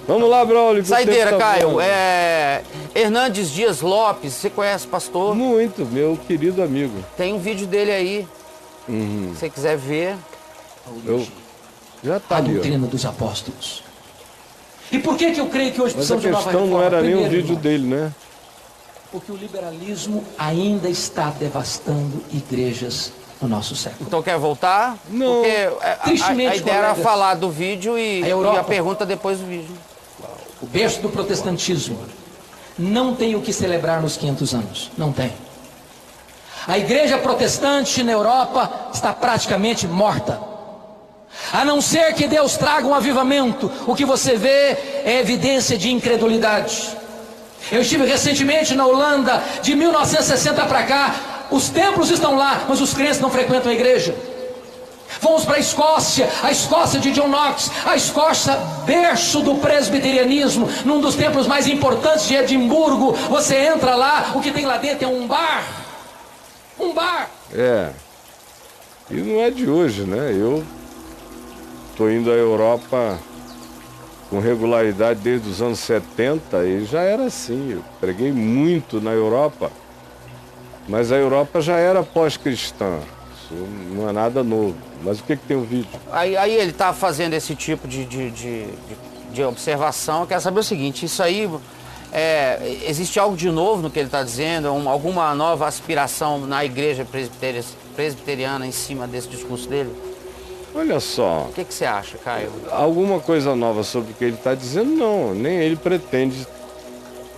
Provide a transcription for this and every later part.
Vamos lá, Braulio. Saideira, tá Caio. bom. Hernandes Dias Lopes, você conhece, pastor? Muito, meu querido amigo. Tem um vídeo dele aí. Se você quiser ver. Já tá A ali, ó. doutrina dos apóstolos. E por que eu creio que hoje Mas a precisamos de nova questão reforma? não era nem o Primeiro, vídeo irmão, dele, né? porque o liberalismo ainda está devastando igrejas no nosso século. Então quer voltar? Não. Porque Tristemente, a ideia era colegas, falar do vídeo e a Europa- a pergunta depois do vídeo. O berço do protestantismo não tem o que celebrar nos 500 anos. Não tem. A igreja protestante na Europa está praticamente morta. A não ser que Deus traga um avivamento, o que você vê é evidência de incredulidade. Eu estive recentemente na Holanda, de 1960 para cá, os templos estão lá, mas os crentes não frequentam a igreja. Fomos para a Escócia de John Knox, a Escócia, berço do presbiterianismo, num dos templos mais importantes de Edimburgo. Você entra lá, o que tem lá dentro é um bar. Um bar. É. E não é de hoje, né? Eu tô indo à Europa com regularidade desde os anos 70 e já era assim. Eu preguei muito na Europa, mas a Europa já era pós-cristã. Isso não é nada novo. Mas o que tem o vídeo? Aí ele tá fazendo esse tipo de observação. Eu quero saber o seguinte, isso aí, existe algo de novo no que ele está dizendo? Alguma nova aspiração na igreja presbiteriana em cima desse discurso dele? Olha só, O que você acha, Caio? alguma coisa nova sobre o que ele está dizendo? Não, nem ele pretende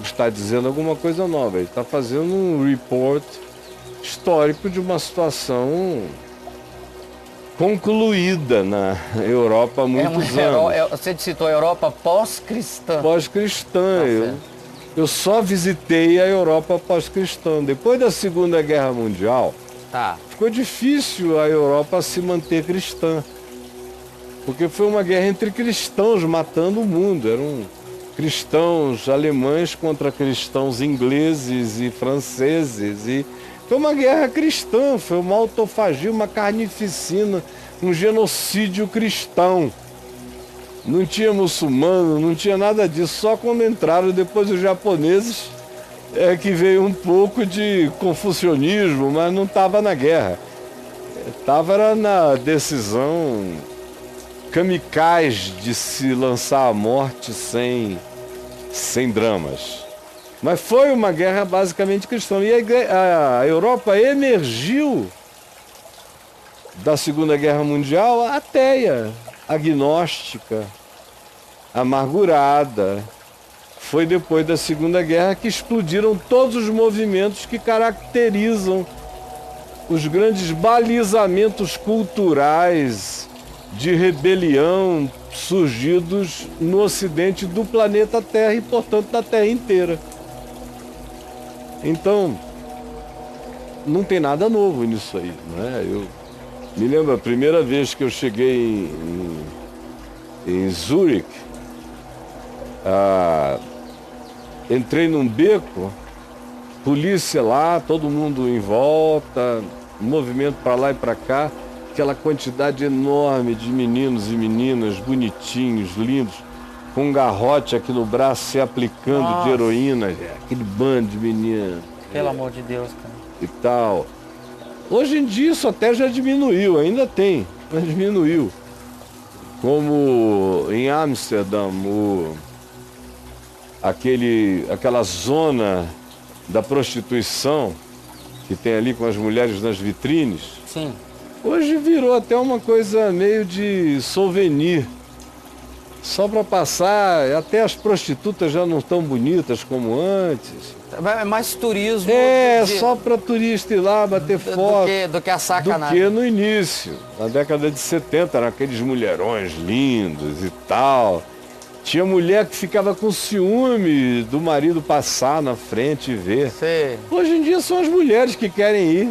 estar dizendo alguma coisa nova. Ele está fazendo um report histórico de uma situação concluída na Europa há muitos anos. Você citou a Europa pós-cristã. Pós-cristã. Tá certo. Eu só visitei a Europa pós-cristã. Depois da Segunda Guerra Mundial, Tá. ficou difícil a Europa se manter cristã. Porque foi uma guerra entre cristãos matando o mundo. Eram cristãos alemães contra cristãos ingleses e franceses. E foi uma guerra cristã, foi uma autofagia, uma carnificina, um genocídio cristão. Não tinha muçulmano, não tinha nada disso. Só quando entraram depois os japoneses é que veio um pouco de confucionismo, mas não estava na guerra. Estava na decisão kamikaze de se lançar à morte sem dramas. Mas foi uma guerra basicamente cristã. E a Europa emergiu da Segunda Guerra Mundial ateia, agnóstica, amargurada. Foi depois da Segunda Guerra que explodiram todos os movimentos que caracterizam os grandes balizamentos culturais de rebelião surgidos no ocidente do planeta Terra e, portanto, da Terra inteira. Então, não tem nada novo nisso aí, né? Eu me lembro a primeira vez que eu cheguei em Zurique, entrei num beco, polícia lá, todo mundo em volta, movimento para lá e para cá, aquela quantidade enorme de meninos e meninas bonitinhos, lindos, com um garrote aqui no braço se aplicando Nossa. de heroína, aquele bando de meninas. Pelo amor de Deus, cara. E tal. Hoje em dia isso até já diminuiu, ainda tem, mas diminuiu. Como em Amsterdã, aquela zona da prostituição que tem ali com as mulheres nas vitrines, Sim. hoje virou até uma coisa meio de souvenir. Só para passar, até as prostitutas já não estão bonitas como antes. É mais turismo. Só para turista ir lá bater foto. Do que a sacanagem. Do que no início, na década de 70, eram aqueles mulherões lindos e tal. Tinha mulher que ficava com ciúme do marido passar na frente e ver. Sei. Hoje em dia são as mulheres que querem ir.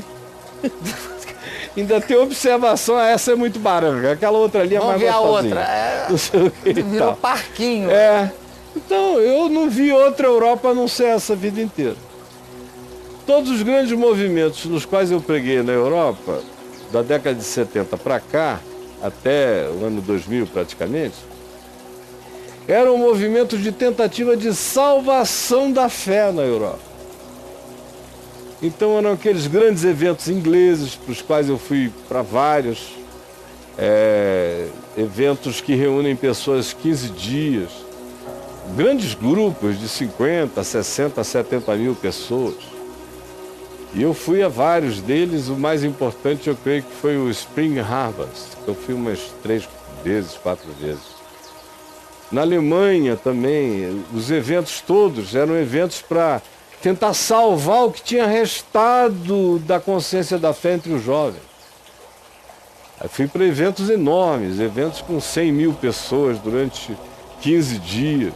Ainda tem observação, essa é muito baranga, aquela outra ali é Vamos mais ver a gostosinha. outra. Não sei o que e Virou tal. parquinho. Então, eu não vi outra Europa a não ser essa a vida inteira. Todos os grandes movimentos nos quais eu preguei na Europa, da década de 70 para cá, até o ano 2000 praticamente, Era um movimento de tentativa de salvação da fé na Europa. Então eram aqueles grandes eventos ingleses, para os quais eu fui para vários, eventos que reúnem pessoas 15 dias, grandes grupos de 50, 60, 70 mil pessoas. E eu fui a vários deles, o mais importante eu creio que foi o Spring Harvest, que eu fui umas 3 vezes, 4 vezes. Na Alemanha também, os eventos todos eram eventos para tentar salvar o que tinha restado da consciência da fé entre os jovens. Eu fui para eventos enormes, eventos com 100 mil pessoas durante 15 dias.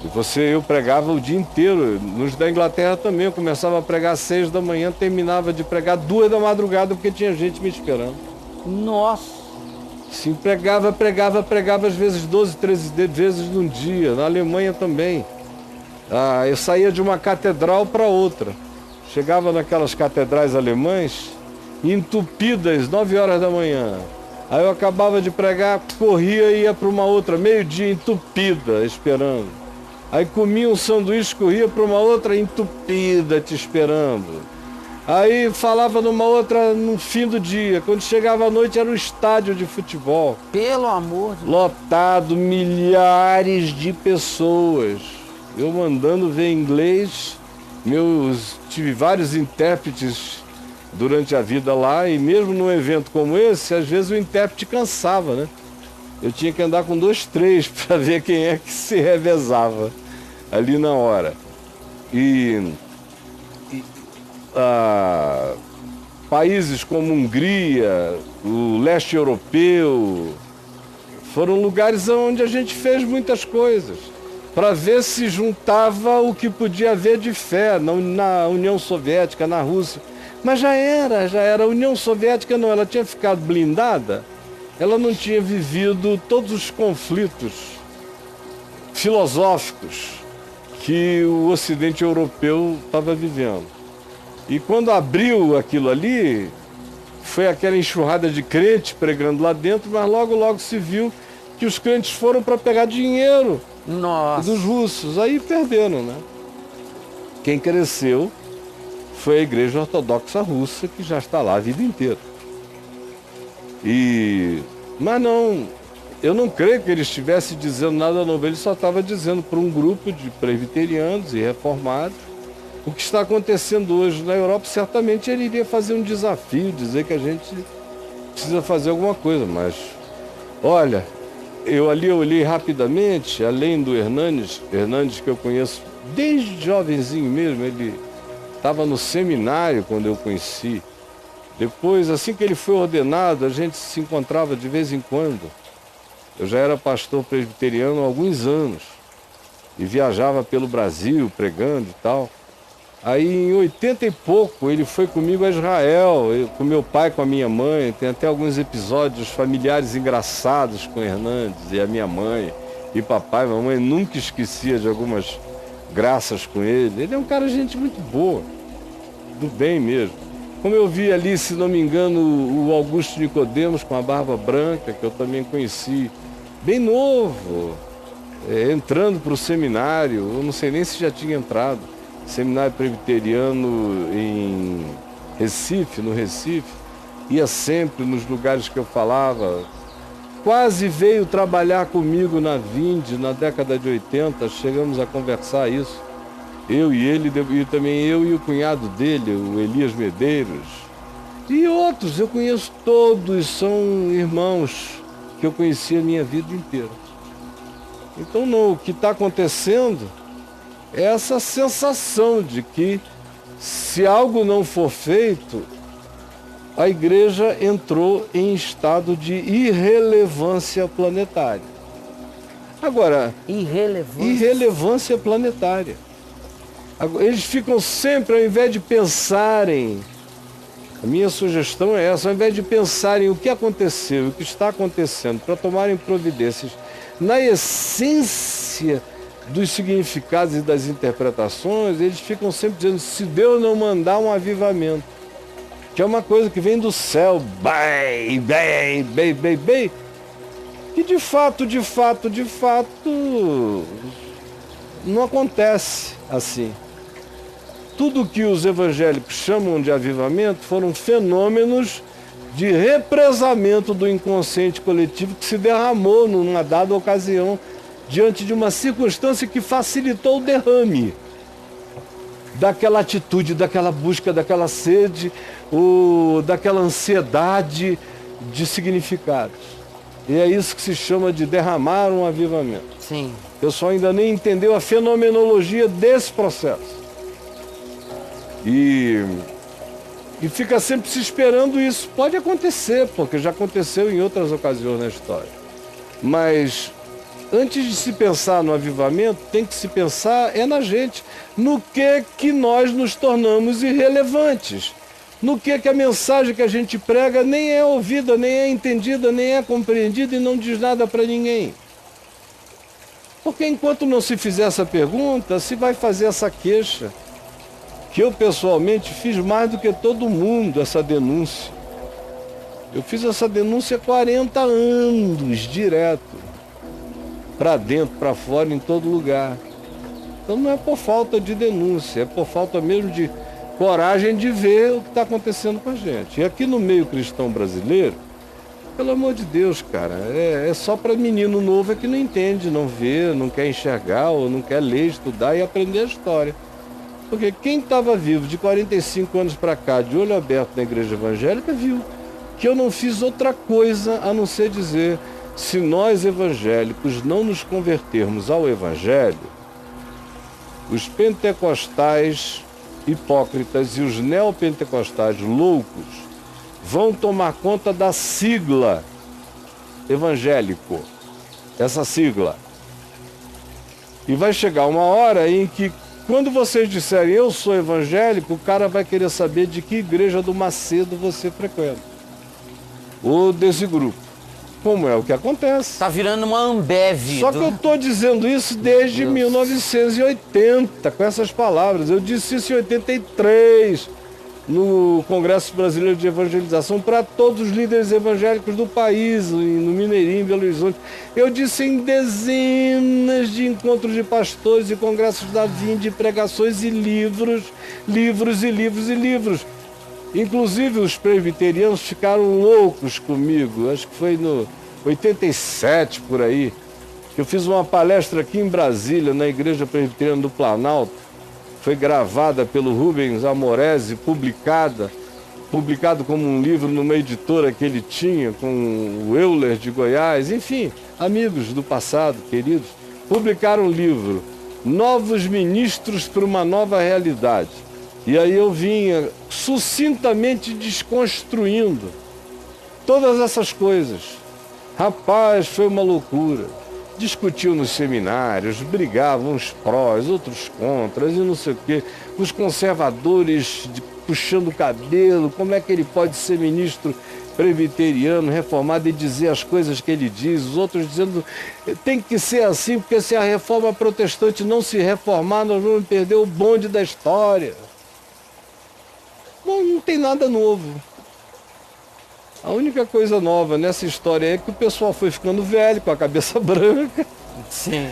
E eu pregava o dia inteiro. Nos da Inglaterra também, eu começava a pregar às 6 da manhã, terminava de pregar 2 da madrugada, porque tinha gente me esperando. Nossa! Sim, pregava às vezes 12, 13 vezes num dia. Na Alemanha também. Eu saía de uma catedral para outra. Chegava naquelas catedrais alemãs, entupidas, 9 horas da manhã. Aí eu acabava de pregar, corria e ia para uma outra, meio-dia, entupida, esperando. Aí comia um sanduíche, corria para uma outra, entupida, te esperando. Aí falava numa outra no fim do dia. Quando chegava à noite era um estádio de futebol. Pelo amor de Deus. Lotado, milhares de pessoas. Eu mandando ver inglês, tive vários intérpretes durante a vida lá, e mesmo num evento como esse, às vezes o intérprete cansava, né? Eu tinha que andar com 2, 3 para ver quem é que se revezava ali na hora. Países como Hungria, o leste europeu, foram lugares onde a gente fez muitas coisas, para ver se juntava o que podia haver de fé na União Soviética, na Rússia. Mas já era. A União Soviética não, ela tinha ficado blindada, ela não tinha vivido todos os conflitos filosóficos que o Ocidente europeu estava vivendo. E quando abriu aquilo ali, foi aquela enxurrada de crentes pregando lá dentro, mas logo se viu que os crentes foram para pegar dinheiro. Nossa. Dos russos. Aí perderam, né? Quem cresceu foi a Igreja Ortodoxa Russa, que já está lá a vida inteira. Mas não, eu não creio que ele estivesse dizendo nada novo, ele só estava dizendo para um grupo de presbiterianos e reformados o que está acontecendo hoje na Europa. Certamente ele iria fazer um desafio, dizer que a gente precisa fazer alguma coisa, mas olha, eu olhei rapidamente, além do Hernandes que eu conheço desde jovenzinho mesmo, ele estava no seminário quando eu conheci. Depois, assim que ele foi ordenado, a gente se encontrava de vez em quando. Eu já era pastor presbiteriano há alguns anos e viajava pelo Brasil pregando e tal. Aí em 80 e pouco ele foi comigo a Israel, com meu pai, com a minha mãe. Tem até alguns episódios familiares engraçados com Hernandes e a minha mãe e papai. Mamãe nunca esquecia de algumas graças com ele. Ele é um cara de gente muito boa, do bem mesmo. Como eu vi ali, se não me engano, o Augusto Nicodemos com a barba branca, que eu também conheci, bem novo, entrando para o seminário. Eu não sei nem se já tinha entrado. Seminário presbiteriano em Recife, no Recife, ia sempre nos lugares que eu falava. Quase veio trabalhar comigo na Vinde, na década de 80, chegamos a conversar isso. Eu e ele, e também eu e o cunhado dele, o Elias Medeiros. E outros, eu conheço todos, são irmãos que eu conheci a minha vida inteira. Então, o que está acontecendo é essa sensação de que, se algo não for feito, a igreja entrou em estado de irrelevância planetária. Agora, irrelevância planetária. Eles ficam sempre, ao invés de pensarem, a minha sugestão é essa, ao invés de pensarem o que aconteceu, o que está acontecendo, para tomarem providências na essência dos significados e das interpretações, eles ficam sempre dizendo: se Deus não mandar um avivamento, que é uma coisa que vem do céu, bem, que de fato, não acontece assim. Tudo que os evangélicos chamam de avivamento foram fenômenos de represamento do inconsciente coletivo que se derramou numa dada ocasião diante de uma circunstância que facilitou o derrame daquela atitude, daquela busca, daquela sede, daquela ansiedade de significados. E é isso que se chama de derramar um avivamento. Sim. O pessoal ainda nem entendeu a fenomenologia desse processo. E fica sempre se esperando isso. Pode acontecer, porque já aconteceu em outras ocasiões na história. Mas antes de se pensar no avivamento, tem que se pensar na gente. No que nós nos tornamos irrelevantes. No que a mensagem que a gente prega nem é ouvida, nem é entendida, nem é compreendida e não diz nada para ninguém. Porque enquanto não se fizer essa pergunta, se vai fazer essa queixa. Que eu pessoalmente fiz mais do que todo mundo essa denúncia. Eu fiz essa denúncia há 40 anos, direto. Para dentro, para fora, em todo lugar. Então não é por falta de denúncia, é por falta mesmo de coragem de ver o que está acontecendo com a gente. E aqui no meio cristão brasileiro, pelo amor de Deus, cara, é só para menino novo que não entende, não vê, não quer enxergar, ou não quer ler, estudar e aprender a história. Porque quem estava vivo de 45 anos para cá, de olho aberto na igreja evangélica, viu que eu não fiz outra coisa a não ser dizer: se nós evangélicos não nos convertermos ao evangelho, os pentecostais hipócritas e os neopentecostais loucos vão tomar conta da sigla evangélico, essa sigla. E vai chegar uma hora em que, quando vocês disserem eu sou evangélico, o cara vai querer saber de que igreja do Macedo você frequenta. Ou desse grupo. Como é o que acontece. Está virando uma Ambev. Só que eu estou dizendo isso desde 1980, com essas palavras. Eu disse isso em 83, no Congresso Brasileiro de Evangelização, para todos os líderes evangélicos do país, no Mineirinho, em Belo Horizonte. Eu disse em dezenas de encontros de pastores e congressos da Vinde, pregações e livros. Inclusive os presbiterianos ficaram loucos comigo, acho que foi no 87 por aí, que eu fiz uma palestra aqui em Brasília, na Igreja Presbiteriana do Planalto, foi gravada pelo Rubens Amorese, publicado como um livro numa editora que ele tinha, com o Euler de Goiás, enfim, amigos do passado, queridos, publicaram um livro, Novos Ministros para uma Nova Realidade. E aí eu vinha sucintamente desconstruindo todas essas coisas. Rapaz, foi uma loucura. Discutiu nos seminários, brigavam uns prós, outros contras e não sei o quê. Os conservadores puxando o cabelo, como é que ele pode ser ministro presbiteriano, reformado e dizer as coisas que ele diz. Os outros dizendo tem que ser assim, porque se a reforma protestante não se reformar, nós vamos perder o bonde da história. Não tem nada novo. A única coisa nova nessa história é que o pessoal foi ficando velho, com a cabeça branca. Sim.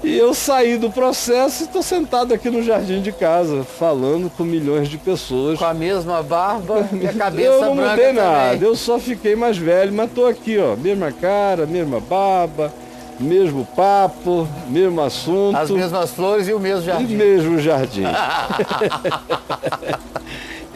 E eu saí do processo e estou sentado aqui no jardim de casa, falando com milhões de pessoas. Com a mesma barba e a cabeça branca. Eu não branca mudei também. nada, eu só fiquei mais velho, mas estou aqui, ó, mesma cara, mesma barba, mesmo papo, mesmo assunto. As mesmas flores e o mesmo jardim. E mesmo jardim.